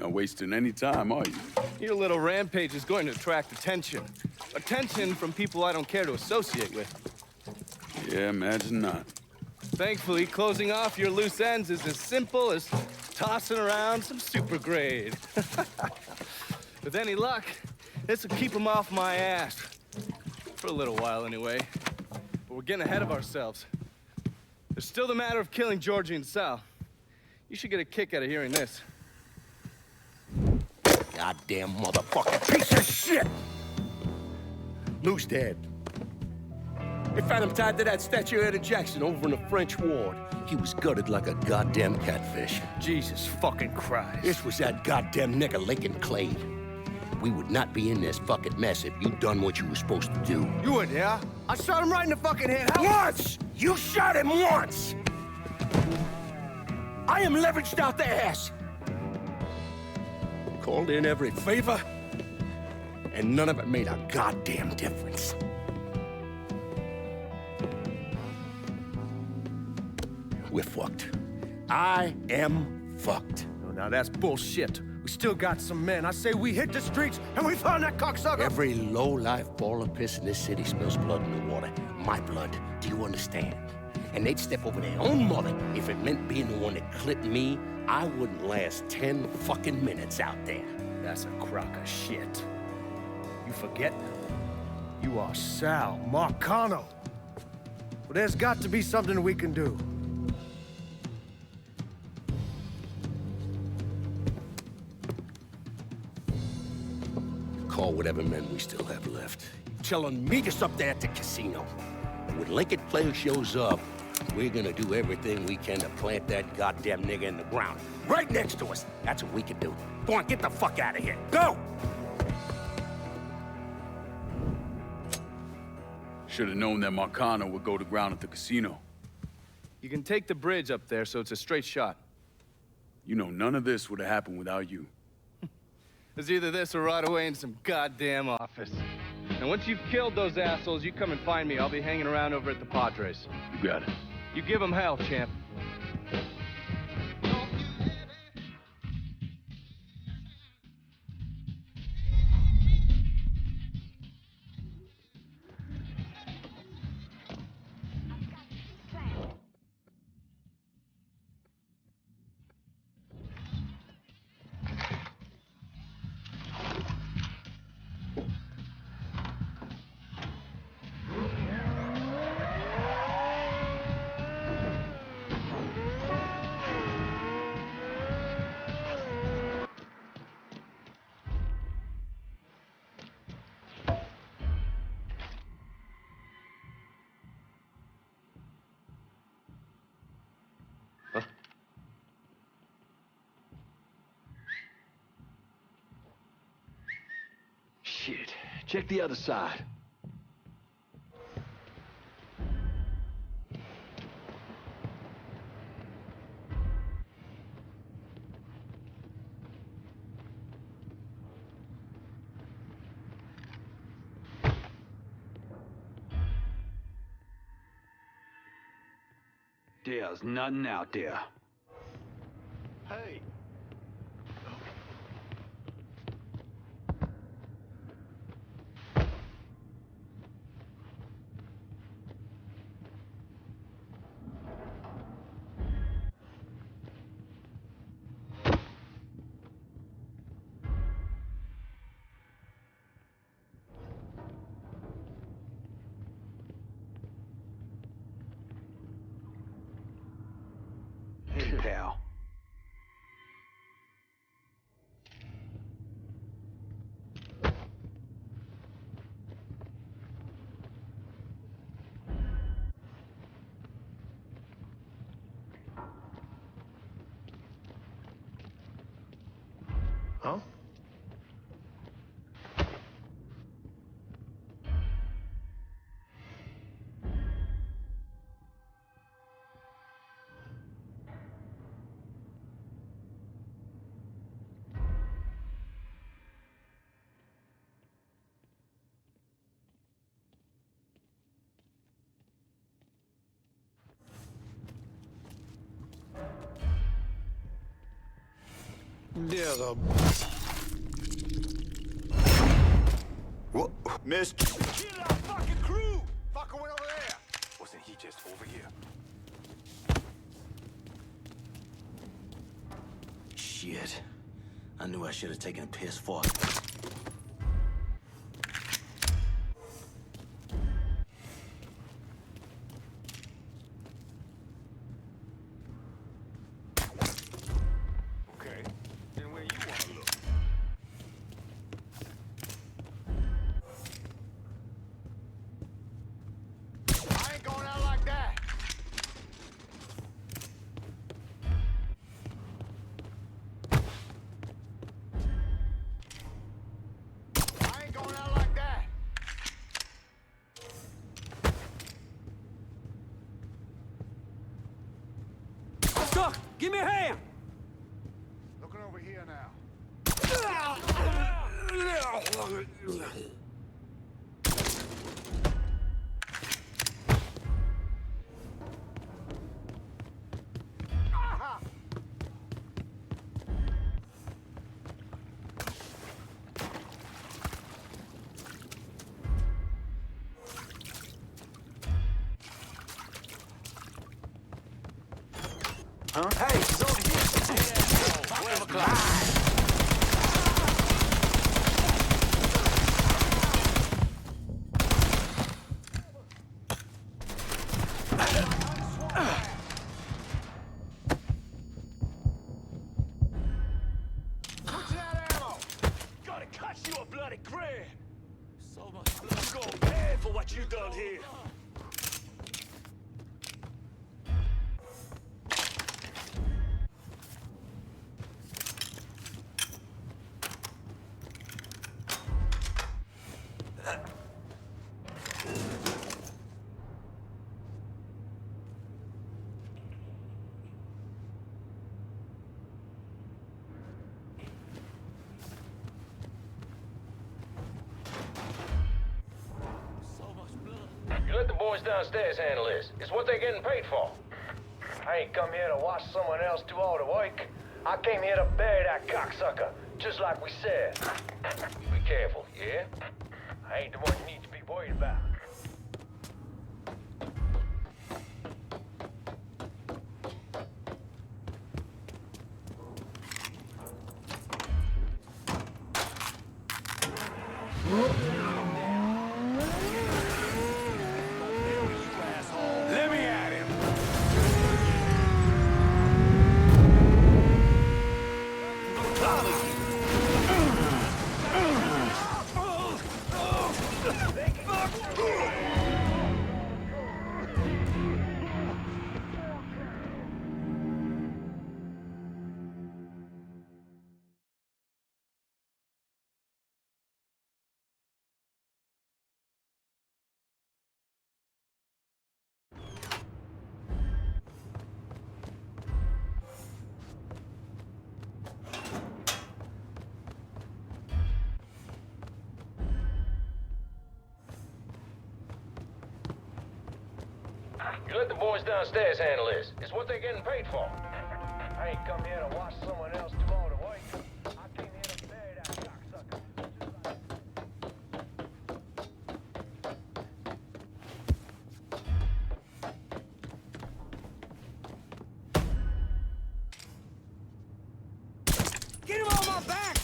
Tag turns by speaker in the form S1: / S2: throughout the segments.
S1: Not wasting any time, are you?
S2: Your little rampage is going to attract attention. Attention from people I don't care to associate with.
S1: Yeah, imagine not.
S2: Thankfully, closing off your loose ends is as simple as tossing around some super grade. With any luck, this will keep them off my ass. For a little while, anyway. But we're getting ahead of ourselves. There's still the matter of killing Giorgi and Sal. You should get a kick out of hearing this.
S3: Goddamn motherfucking piece of shit! Lou's dead. They found him tied to that statue of Jackson over in the French ward. He was gutted like a goddamn catfish.
S2: Jesus fucking Christ.
S3: This was that goddamn nigger Lincoln Clay. We would not be in this fucking mess if you'd done what you were supposed to do.
S2: You would, yeah? I shot him right in the fucking head.
S3: Once! You shot him once! I am leveraged out the ass. Called in every favor, and none of it made a goddamn difference. We're fucked. I am fucked.
S4: Oh, now that's bullshit. We still got some men. I say we hit the streets and we found that cocksucker.
S3: Every low-life ball of piss in this city spills blood in the water. My blood. Do you understand? And they'd step over their own mother if it meant being the one that clipped me. I wouldn't last 10 fucking minutes out there.
S4: That's a crock of shit. You forget? You are Sal Marcano. Well, there's got to be something we can do.
S3: Call whatever men we still have left. Tell them meet us up there at the casino. And when Lincoln Player shows up, we're gonna do everything we can to plant that goddamn nigga in the ground. Right next to us. That's what we can do. Go on, get the fuck out of here. Go!
S1: Should have known that Marcano would go to ground at the casino.
S2: You can take the bridge up there, so it's a straight shot.
S1: You know, none of this would have happened without you.
S2: It's either this or right away in some goddamn office. And once you've killed those assholes, you come and find me. I'll be hanging around over at the Padres.
S1: You got it.
S2: You give them hell, champ.
S5: Shit. Check the other side. There's nothing out there. Hey. Hey, pal.
S4: Huh?
S6: There's a...
S7: What? Missed.
S6: Kill our fucking crew! Fucker went over there! Wasn't he just over here?
S8: Shit. I knew I should have taken a piss fast.
S6: Okay. Then where you wanna look? I ain't going out like that! I ain't going out like that!
S2: Duck, give me a hand!
S6: Looking over here now. Aha!
S8: Hey, he's over here! 12 o'clock!
S6: Switch that ammo!
S9: Gotta cut you a bloody grand! So much blood. You gonna pay for what you done here.
S10: You let the boys downstairs handle this. It's what they're getting paid for. I ain't come here to watch someone else do all the work. I came here to bury that cocksucker, just like we said. You be careful, yeah? I ain't the one you need to be worried about.
S6: Let me at him!
S10: You let the boys downstairs handle this. It's what they're getting paid for. I ain't come here to watch someone else do all the work. I came here to bury that cocksucker.
S2: Get him on my back!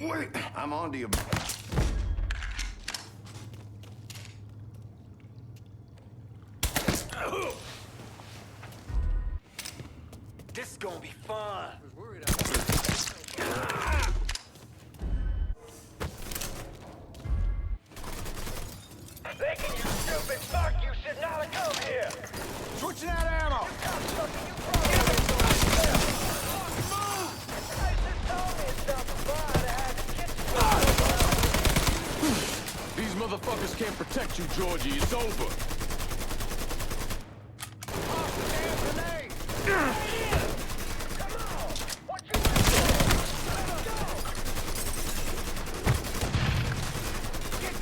S7: Wait, I'm on to you.
S9: This is gonna be fun.
S10: Thinking you stupid fuck, you should not have come here.
S6: Switching that ammo!
S1: These motherfuckers can't protect you, Giorgi. It's over.
S6: Get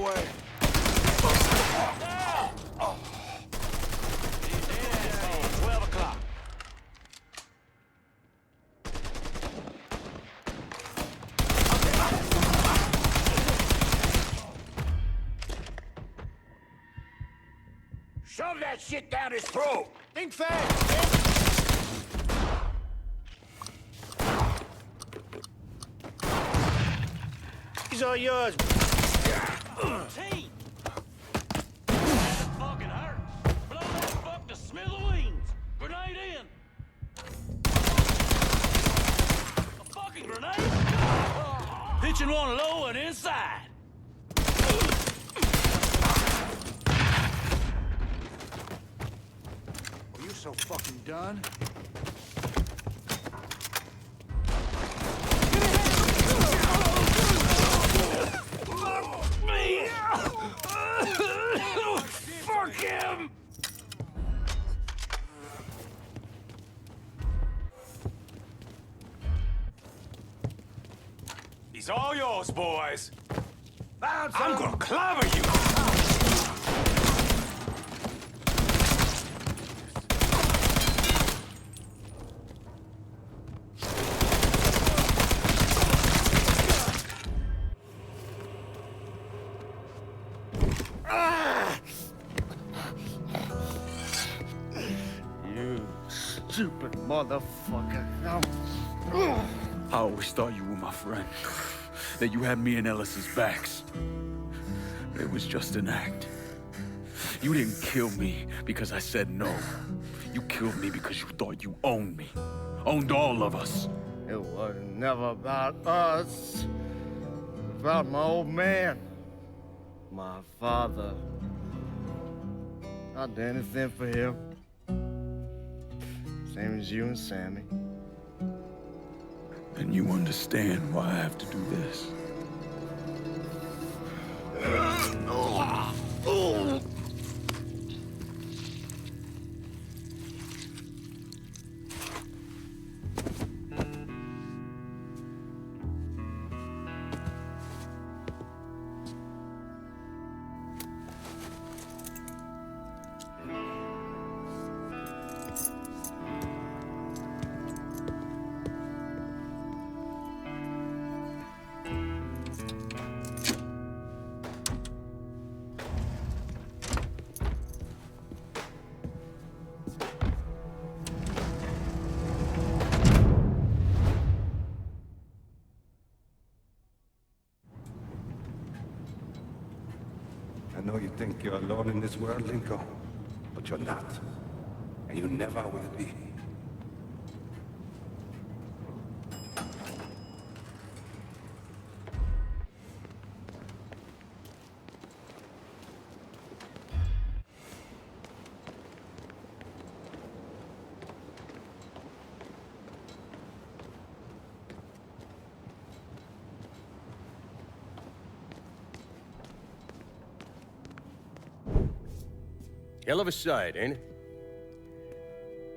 S6: way.
S9: These assholes, 12 o'clock.
S3: Shove that shit down his throat!
S6: Think fast, bitch.
S3: These are yours.
S9: Team! That fucking hurt. Blow that fuck to smithereens. Grenade in. A fucking grenade? Pitching one low and inside.
S6: Are you so fucking done?
S9: Me! Fuck him!
S6: He's all yours, boys.
S3: I'm
S6: gonna clobber you.
S4: You stupid motherfucker.
S1: I always thought you were my friend. That you had me and Ellis's backs. It was just an act. You didn't kill me because I said no. You killed me because you thought you owned me. Owned all of us.
S4: It was never about us. About my old man. My father. I'd do anything for him. Same as you and Sammy.
S1: And you understand why I have to do this.
S11: I know you think you're alone in this world, Linko, but you're not. And you never will be.
S3: Hell of a sight, ain't it?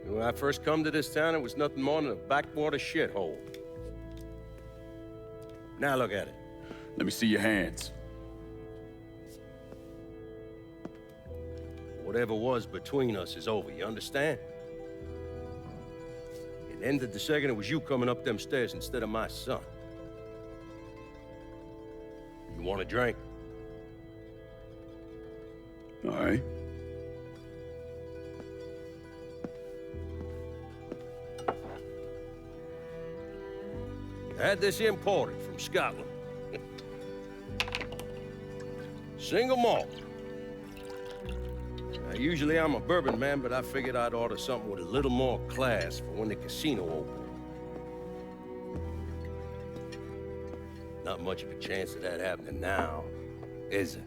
S3: When I first come to this town, it was nothing more than a backwater shithole. Now look at it.
S1: Let me see your hands.
S3: Whatever was between us is over, you understand? It ended the second it was you coming up them stairs instead of my son. You want a drink?
S1: All right.
S3: I had this imported from Scotland. Single malt. Now, usually I'm a bourbon man, but I figured I'd order something with a little more class for when the casino opened. Not much of a chance of that happening now, is it?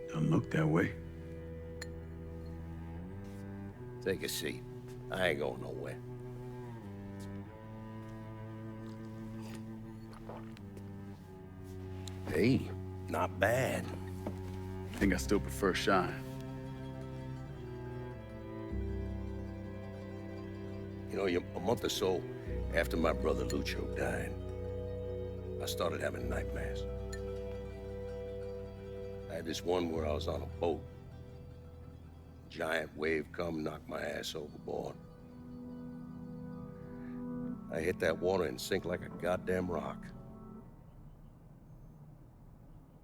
S1: Don't look that way.
S3: Take a seat. I ain't going nowhere. Hey, not bad.
S1: I think I still prefer Shine.
S3: You know, a month or so after my brother Lucho died, I started having nightmares. I had this one where I was on a boat. Giant wave come, knocked my ass overboard. I hit that water and sink like a goddamn rock.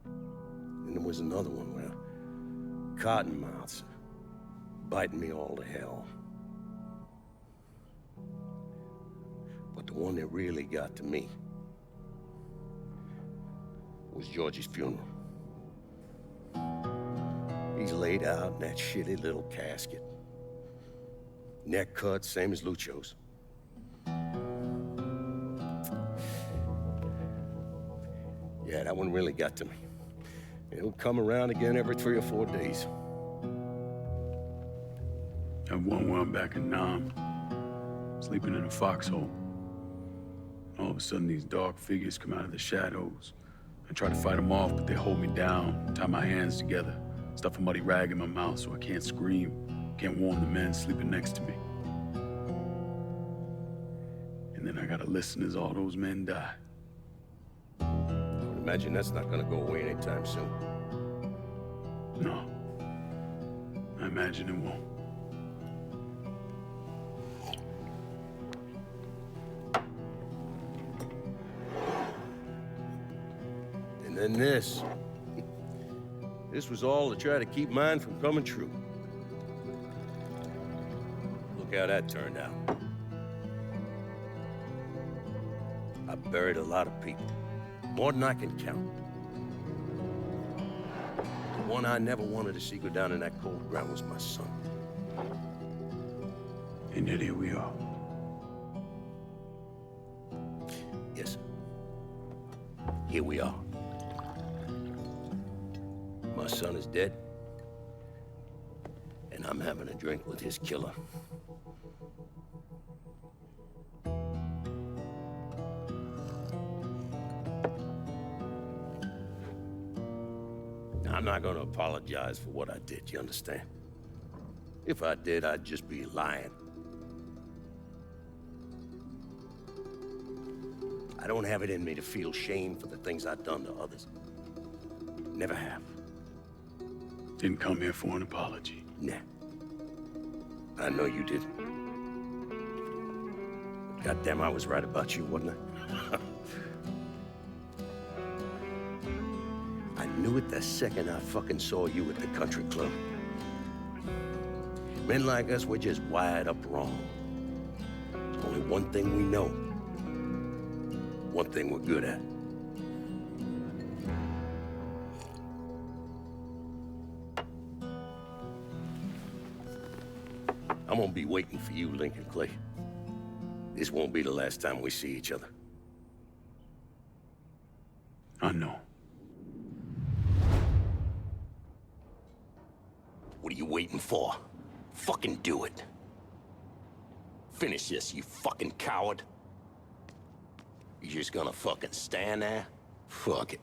S3: And there was another one where cottonmouths biting me all to hell. But the one that really got to me was Giorgi's funeral. He's laid out in that shitty little casket. Neck cut, same as Lucio's. Yeah, that one really got to me. It'll come around again every 3 or 4 days.
S1: And one where I'm back in Nam, sleeping in a foxhole. All of a sudden, these dark figures come out of the shadows. I try to fight them off, but they hold me down, tie my hands together, stuff a muddy rag in my mouth so I can't scream, can't warn the men sleeping next to me. And then I gotta listen as all those men die.
S3: I would imagine that's not gonna go away anytime soon.
S1: No. I imagine it won't.
S3: And then this. This was all to try to keep mine from coming true. Look how that turned out. I buried a lot of people. More than I can count. The one I never wanted to see go down in that cold ground was my son.
S1: And yet here we are.
S3: Yes. Here we are. My son is dead, and I'm having a drink with his killer. Now, I'm not gonna apologize for what I did, you understand? If I did, I'd just be lying. I don't have it in me to feel shame for the things I've done to others. Never have.
S1: Didn't come here for an apology.
S3: Nah. I know you didn't. Goddamn, I was right about you, wasn't I? I knew it the second I fucking saw you at the country club. Men like us, we're just wired up wrong. There's only one thing we know. One thing we're good at. I'm gonna be waiting for you, Lincoln Clay. This won't be the last time we see each other.
S1: I know.
S3: What are you waiting for? Fucking do it. Finish this, you fucking coward. You just gonna fucking stand there? Fuck it.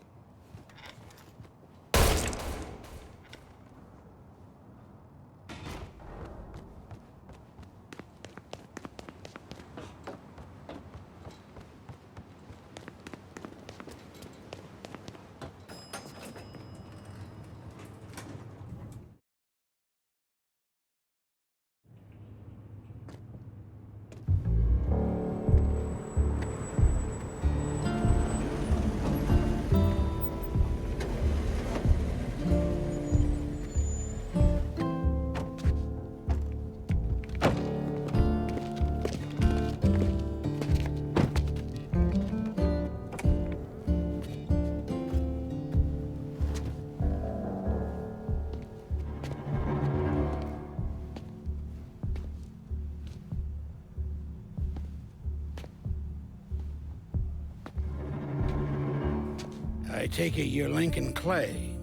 S12: I take it you're Lincoln Clay.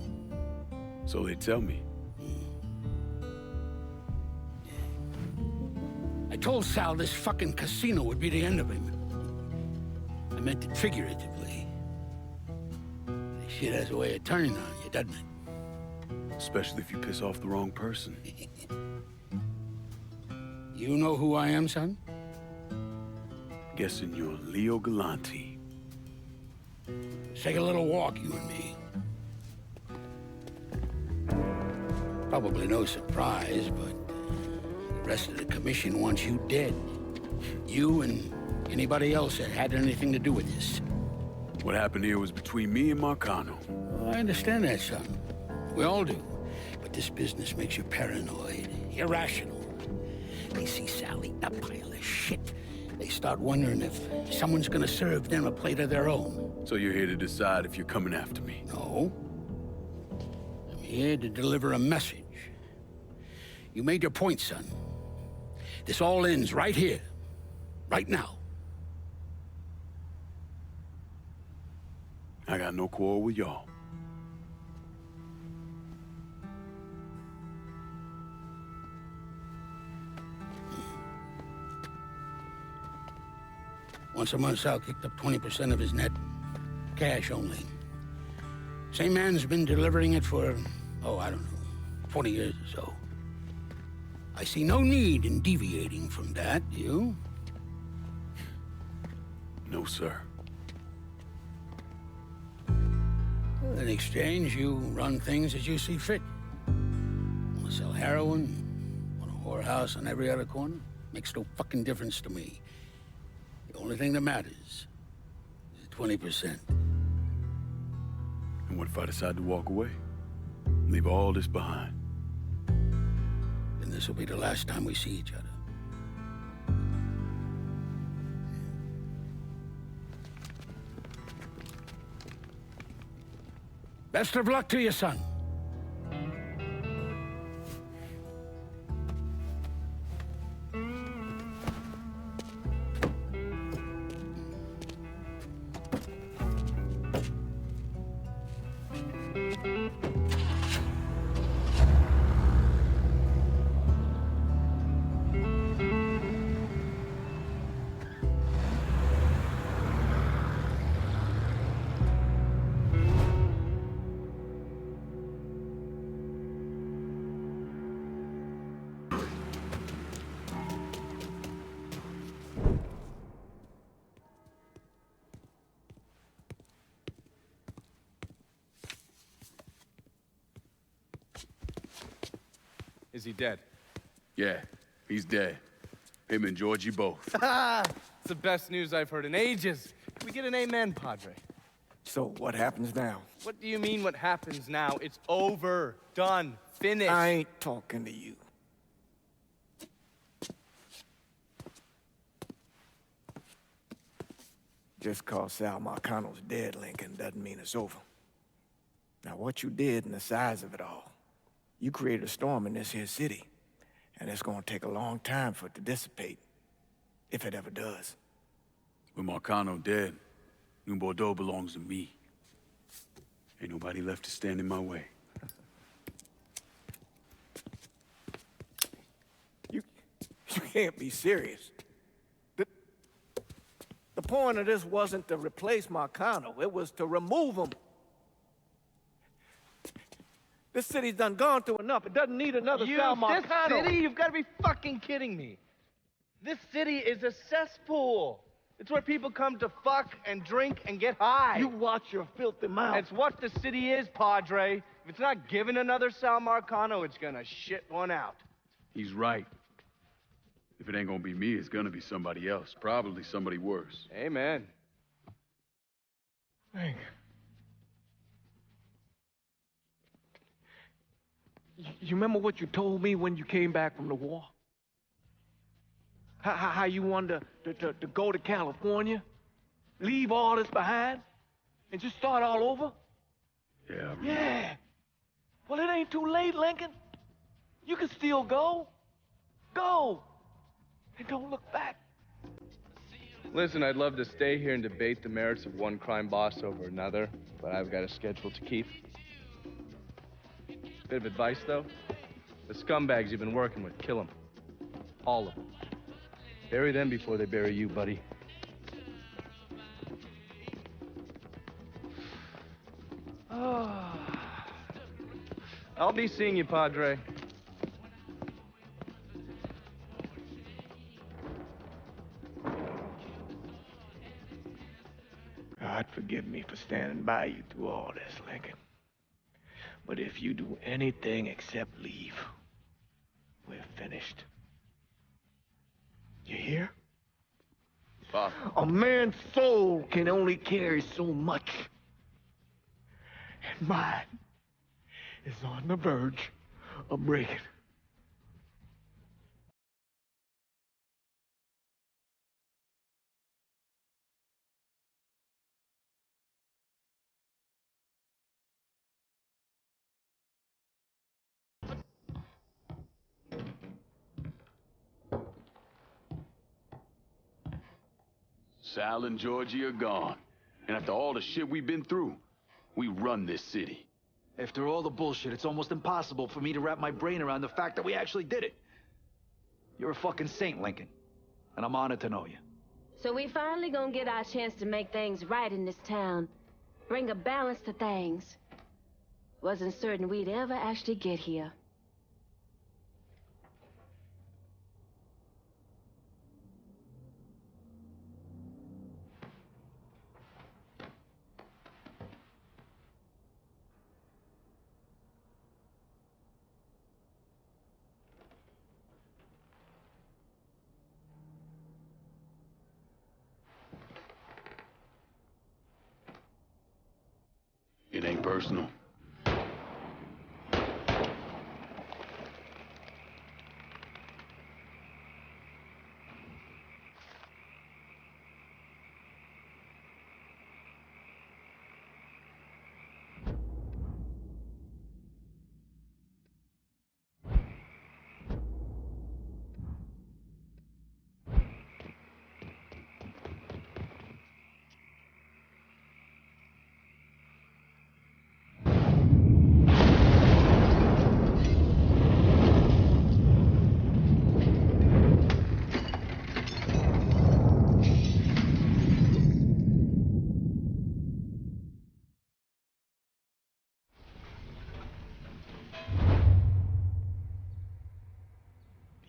S1: So they tell me.
S12: I told Sal this fucking casino would be the end of him. I meant it figuratively. This shit has a way of turning on you, doesn't it?
S1: Especially if you piss off the wrong person.
S12: You know who I am, son?
S1: Guessing you're Leo Galante.
S12: Let's take a little walk, you and me. Probably no surprise, but the rest of the commission wants you dead. You and anybody else that had anything to do with this.
S1: What happened here was between me and Marcano.
S12: Well, I understand that, son. We all do. But this business makes you paranoid, irrational. They see Sal eating a pile of shit. They start wondering if someone's gonna serve them a plate of their own.
S1: So you're here to decide if you're coming after me?
S12: No. I'm here to deliver a message. You made your point, son. This all ends right here. Right now.
S1: I got no quarrel with y'all.
S12: Once a month, Sal kicked up 20% of his net. Cash only. Same man's been delivering it for, I don't know, 20 years or so. I see no need in deviating from that, you?
S1: No, sir.
S12: Well, in exchange, you run things as you see fit. Want to sell heroin? Want a whorehouse on every other corner? Makes no fucking difference to me. The only thing that matters is 20%.
S1: And what if I decide to walk away? Leave all this behind?
S12: Then this will be the last time we see each other. Best of luck to you, son.
S2: Is he dead?
S1: Yeah, he's dead. Him and Giorgi both.
S2: It's the best news I've heard in ages. Can we get an amen, Padre?
S4: So what happens now?
S2: What do you mean what happens now? It's over. Done. Finished.
S4: I ain't talking to you. Just cause Sal Marcano's dead, Lincoln, doesn't mean it's over. Now, what you did and the size of it all, you created a storm in this here city, and it's gonna take a long time for it to dissipate, if it ever does.
S1: With Marcano dead, New Bordeaux belongs to me. Ain't nobody left to stand in my way.
S4: You can't be serious. The point of this wasn't to replace Marcano, it was to remove him. This city's done gone through enough. It doesn't need another Sal Marcano.
S2: This city? You've got to be fucking kidding me. This city is a cesspool. It's where people come to fuck and drink and get high.
S4: You watch your filthy mouth.
S2: It's what the city is, Padre. If it's not giving another Sal Marcano, it's gonna shit one out.
S1: He's right. If it ain't gonna be me, it's gonna be somebody else. Probably somebody worse.
S2: Amen.
S4: Hank. You remember what you told me when you came back from the war? How you wanted to go to California, leave all this behind, and just start all over?
S1: Yeah.
S4: Yeah. Well, it ain't too late, Lincoln. You can still go. Go. And don't look back.
S2: Listen, I'd love to stay here and debate the merits of one crime boss over another, but I've got a schedule to keep. Bit of advice, though. The scumbags you've been working with, kill them. All of them. Bury them before they bury you, buddy. I'll be seeing you, Padre.
S4: God forgive me for standing by you through all this, Lincoln. But if you do anything except leave, we're finished. You hear?
S5: Bob.
S4: A man's soul can only carry so much. And mine is on the verge of breaking.
S1: Sal and Giorgi are gone. And after all the shit we've been through, we run this city.
S5: After all the bullshit, it's almost impossible for me to wrap my brain around the fact that we actually did it. You're a fucking saint, Lincoln. And I'm honored to know you.
S13: So we finally gonna get our chance to make things right in this town. Bring a balance to things. Wasn't certain we'd ever actually get here.
S1: It ain't personal.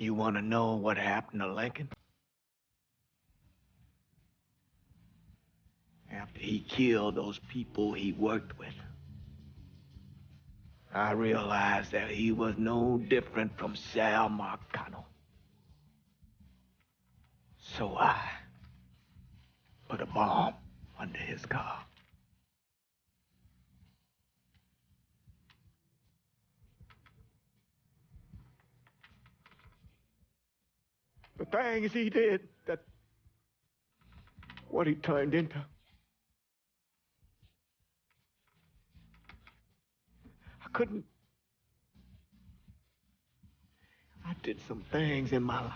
S4: You want to know what happened to Lincoln? After he killed those people he worked with, I realized that he was no different from Sal Marcano. So I put a bomb under his car. The things he did, that what he turned into. I did some things in my life.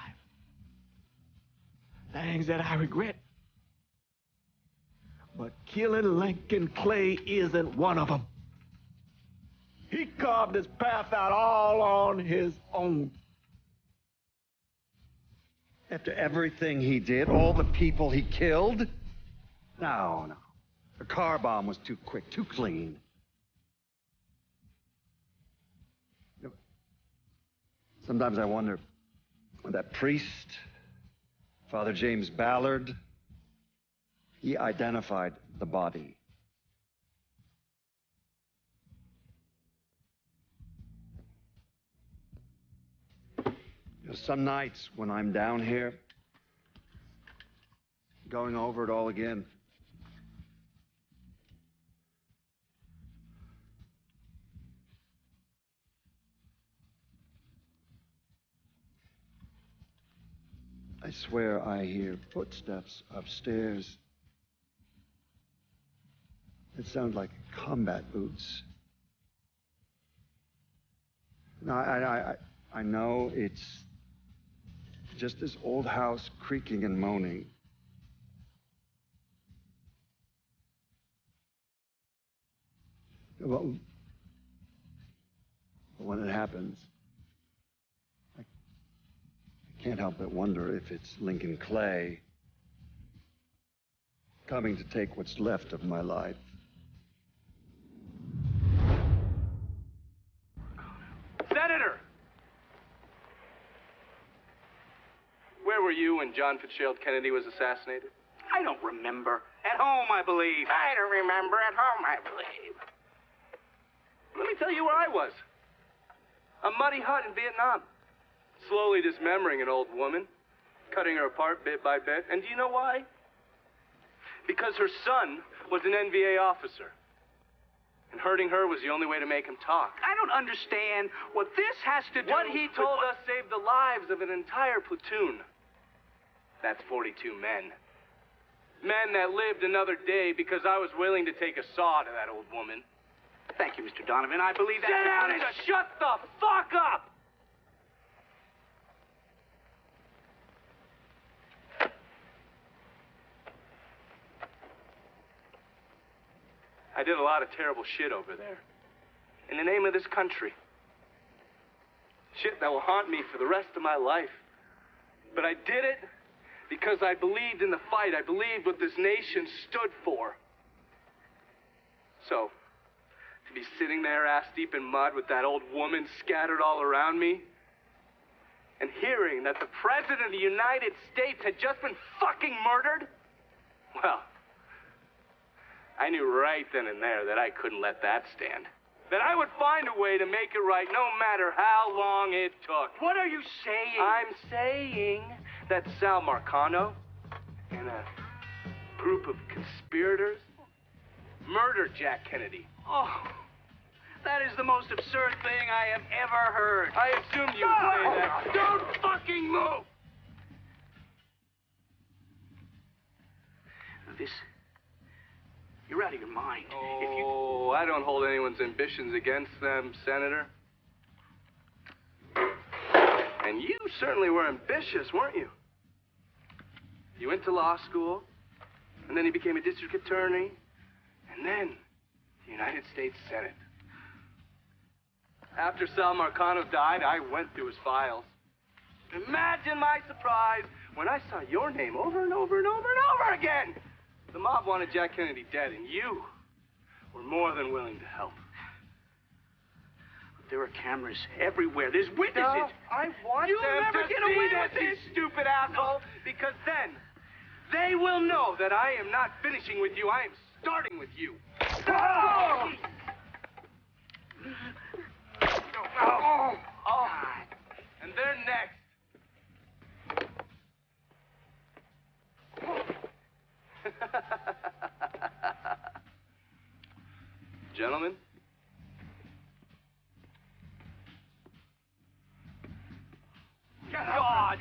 S4: Things that I regret. But killing Lincoln Clay isn't one of them. He carved his path out all on his own.
S11: After everything he did, all the people he killed? No, no. The car bomb was too quick, too clean. Sometimes I wonder, that priest, Father James Ballard, he identified the body. Some nights when I'm down here, going over it all again, I swear I hear footsteps upstairs. It sounds like combat boots. No, I know it's just this old house creaking and moaning. Well, when it happens, I can't help but wonder if it's Lincoln Clay coming to take what's left of my life.
S2: Senator! Where were you when John Fitzgerald Kennedy was assassinated?
S14: I don't remember. At home, I believe. I don't remember. At home, I believe.
S2: Let me tell you where I was. A muddy hut in Vietnam. Slowly dismembering an old woman, cutting her apart bit by bit. And do you know why? Because her son was an NVA officer. And hurting her was the only way to make him talk.
S14: I don't understand what this has to do
S2: What he told us saved the lives of an entire platoon. That's 42 men. Men that lived another day because I was willing to take a saw to that old woman.
S14: Thank you, Mr. Donovan. I believe that.
S2: Sit down and shut the fuck up! I did a lot of terrible shit over there. In the name of this country. Shit that will haunt me for the rest of my life. But I did it because I believed in the fight. I believed what this nation stood for. So, to be sitting there ass deep in mud with that old woman scattered all around me, and hearing that the President of the United States had just been fucking murdered, well, I knew right then and there that I couldn't let that stand. That I would find a way to make it right no matter how long it took.
S14: What are you saying?
S2: I'm saying that Sal Marcano and a group of conspirators murdered Jack Kennedy.
S14: Oh, that is the most absurd thing I have ever heard.
S2: I assumed you would say that. Don't fucking move!
S14: This... You're out of your mind.
S2: Oh, I don't hold anyone's ambitions against them, Senator. And you certainly were ambitious, weren't you? You went to law school, and then you became a district attorney, and then the United States Senate. After Sal Marcano died, I went through his files. Imagine my surprise when I saw your name over and over and over and over again. The mob wanted Jack Kennedy dead, and you were more than willing to help.
S14: There are cameras everywhere. There's witnesses.
S2: No, I want
S14: You'll
S2: them
S14: never
S2: to
S14: get
S2: see
S14: away
S2: this,
S14: with
S2: you
S14: this.
S2: stupid asshole, because then they will know that I am not finishing with you. I am starting with you. Oh! Oh! And they're next. Gentlemen. God!